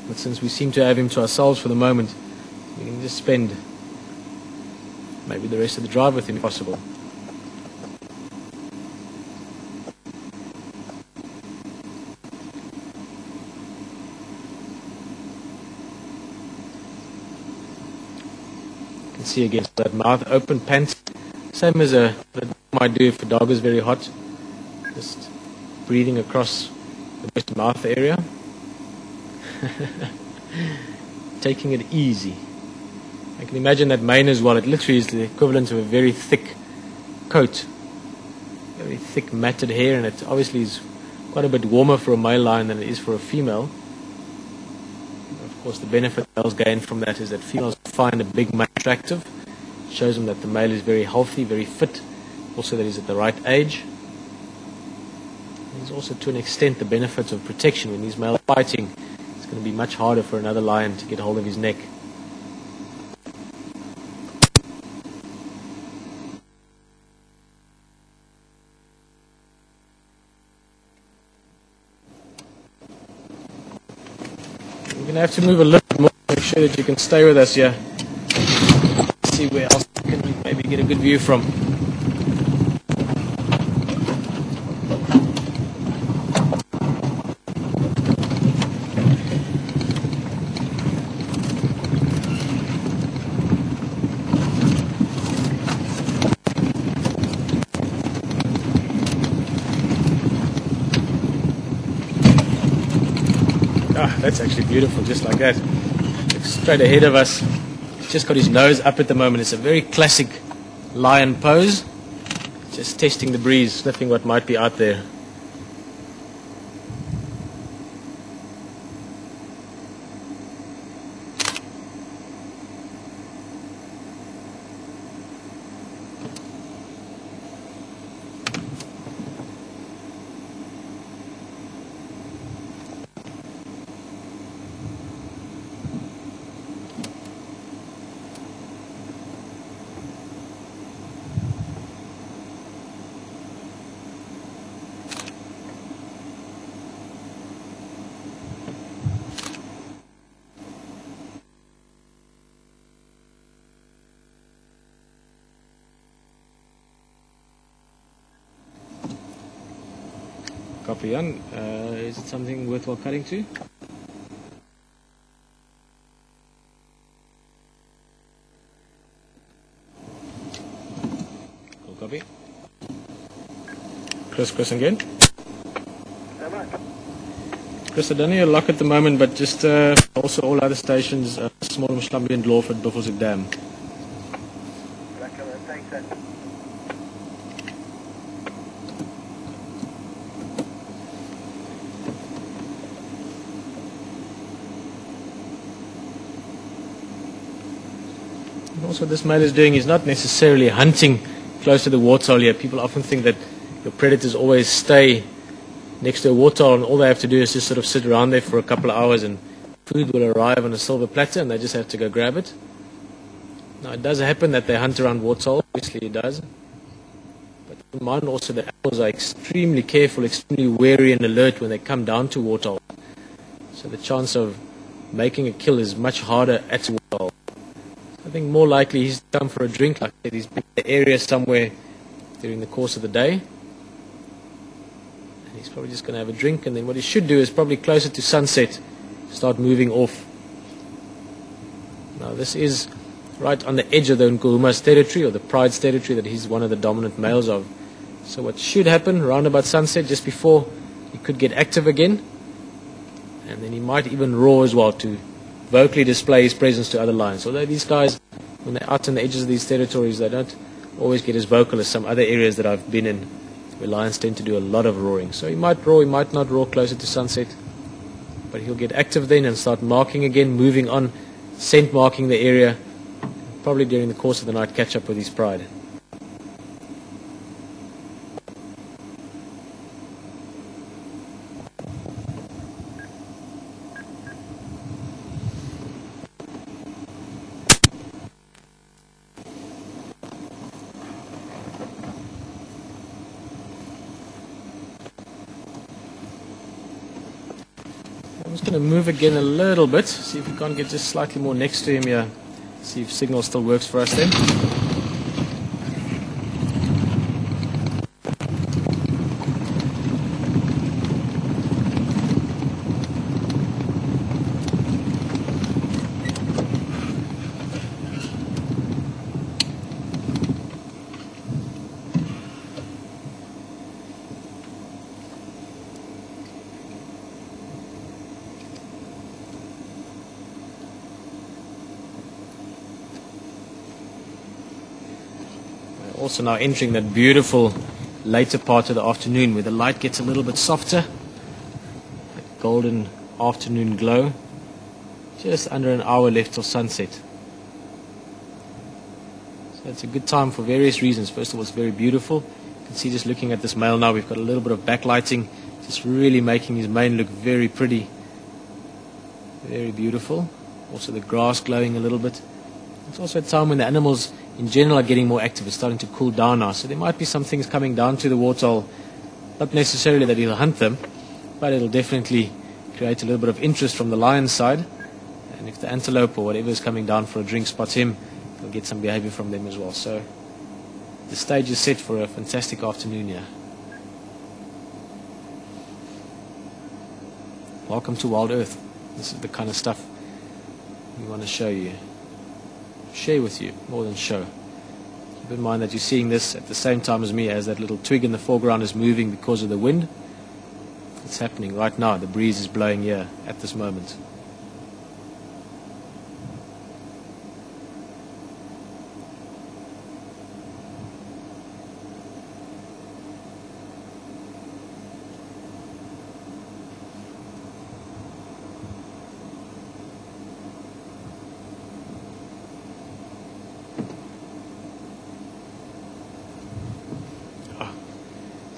But since we seem to have him to ourselves for the moment, we can just spend maybe the rest of the drive with him if possible. You can see again that mouth open, pant, same as a might do if a dog is very hot, just breathing across the west mouth area. Taking it easy. I can imagine that mane as well. It literally is the equivalent of a very thick coat, very thick matted hair, and it obviously is quite a bit warmer for a male lion than it is for a female. Of course, the benefit males gain from that is that females find a big male attractive. It shows them that the male is very healthy, very fit, also that he's at the right age. There's also, to an extent, the benefits of protection. When these males are fighting, it's going to be much harder for another lion to get hold of his neck. You're going to have to move a little bit more to make sure that you can stay with us here. See where else you can maybe get a good view from. That's actually beautiful, just like that. Straight ahead of us. He's just got his nose up at the moment. It's a very classic lion pose. Just testing the breeze, sniffing what might be out there. Copy on. Is it something worthwhile cutting to? Cool copy. Chris again. Chris, I don't know your lock at the moment, but just also all other stations, Small Mshlambi and Lawford, Buffelshoek Dam. Also, this male is doing is not necessarily hunting close to the waterhole here. People often think that your predators always stay next to a waterhole and all they have to do is just sort of sit around there for a couple of hours and food will arrive on a silver platter and they just have to go grab it. Now, it does happen that they hunt around waterholes. Obviously, it does. But keep in mind also that animals are extremely careful, extremely wary and alert when they come down to waterholes. So the chance of making a kill is much harder at a waterhole. I think more likely he's come for a drink, like that. He's been in the area somewhere during the course of the day. And he's probably just going to have a drink, and then what he should do is probably closer to sunset, start moving off. Now this is right on the edge of the Nkuhuma's territory, or the Pride's territory, that he's one of the dominant males of. So what should happen around about sunset, just before he could get active again, and then he might even roar as well to vocally display his presence to other lions. Although these guys, when they're out on the edges of these territories, they don't always get as vocal as some other areas that I've been in, where lions tend to do a lot of roaring. So he might roar, he might not roar closer to sunset, but he'll get active then and start marking again, moving on, scent marking the area, probably during the course of the night catch up with his pride. I'm just going to move again a little bit, see if we can't get just slightly more next to him here. See if signal still works for us then. Also now entering that beautiful later part of the afternoon where the light gets a little bit softer. That golden afternoon glow. Just under an hour left till sunset. So it's a good time for various reasons. First of all, it's very beautiful. You can see just looking at this male now, we've got a little bit of backlighting. Just really making his mane look very pretty. Very beautiful. Also the grass glowing a little bit. It's also a time when the animals in general are getting more active. It's starting to cool down now, so there might be some things coming down to the waterhole. Not necessarily that he'll hunt them, but it'll definitely create a little bit of interest from the lion's side. And if the antelope or whatever is coming down for a drink spots him, he'll get some behavior from them as well. So the stage is set for a fantastic afternoon here. Welcome to Wild Earth. This is the kind of stuff we want to show you. Share with you, more than show. Keep in mind that you're seeing this at the same time as me, as that little twig in the foreground is moving because of the wind. It's happening right now. The breeze is blowing here at this moment.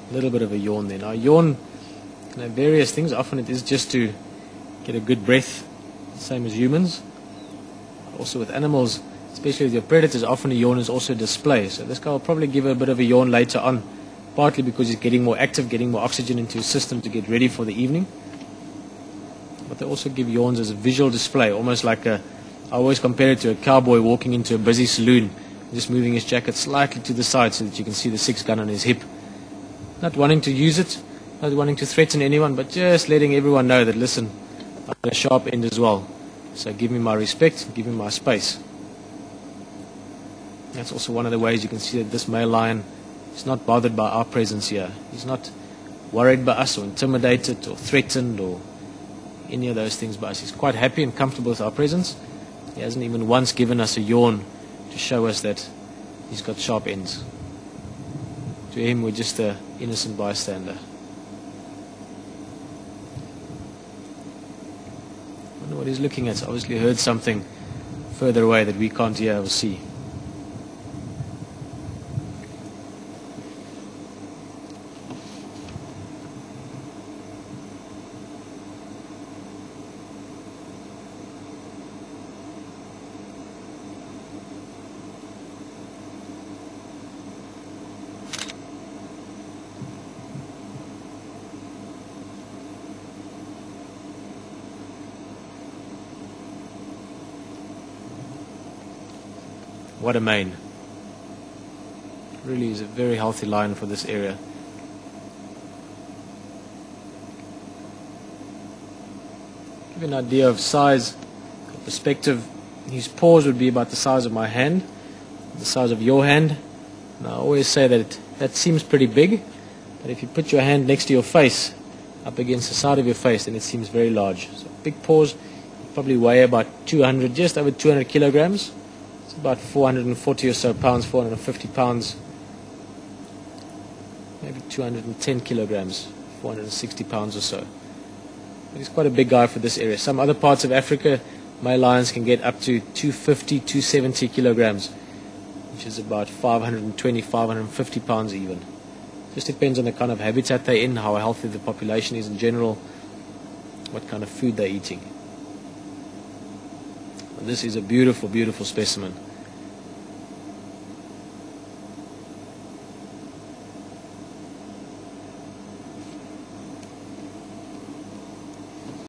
A little bit of a yawn there. Now, a yawn can have various things. Often it is just to get a good breath, same as humans. Also with animals, especially with your predators, often a yawn is also a display. So this guy will probably give a bit of a yawn later on, partly because he's getting more active, getting more oxygen into his system to get ready for the evening. But they also give yawns as a visual display, almost like I always compare it to a cowboy walking into a busy saloon, just moving his jacket slightly to the side so that you can see the 6-gun on his hip. Not wanting to use it, not wanting to threaten anyone, but just letting everyone know that, listen, I'm at a sharp end as well. So give me my respect, give me my space. That's also one of the ways you can see that this male lion is not bothered by our presence here. He's not worried by us or intimidated or threatened or any of those things by us. He's quite happy and comfortable with our presence. He hasn't even once given us a yawn to show us that he's got sharp ends. To him, we're just an innocent bystander. I wonder what he's looking at. Obviously heard something further away that we can't hear or see. What a mane. Really is a very healthy lion for this area. Give you an idea of size, perspective. His paws would be about the size of my hand, the size of your hand. And I always say that that seems pretty big, but if you put your hand next to your face, up against the side of your face, then it seems very large. So big paws probably weigh about 200, just over 200 kilograms. It's about 440 or so pounds, 450 pounds, maybe 210 kilograms, 460 pounds or so. But he's quite a big guy for this area. Some other parts of Africa, male lions can get up to 250, 270 kilograms, which is about 520, 550 pounds even. Just depends on the kind of habitat they're in, how healthy the population is in general, what kind of food they're eating. This is a beautiful, beautiful specimen.